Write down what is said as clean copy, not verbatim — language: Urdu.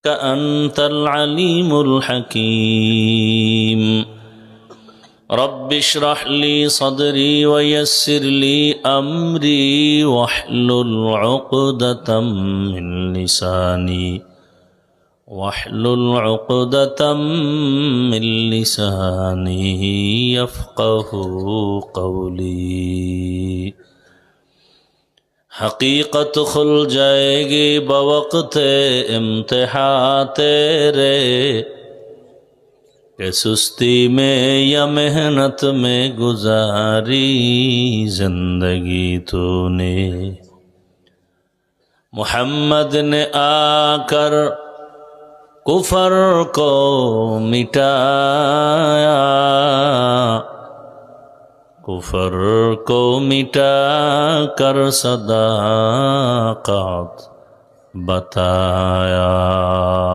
أنت العليم الحكيم رب اشرح لي صدري ويسر لي أمري واحلل عقدة من لساني يفقه قولي حقیقت کھل جائے گی بوقت امتحان تیرے کہ سستی میں یا محنت میں گزاری زندگی تو نے محمد نے آ کر کفر کو مٹایا کفر کو مٹا کر صداقت بتایا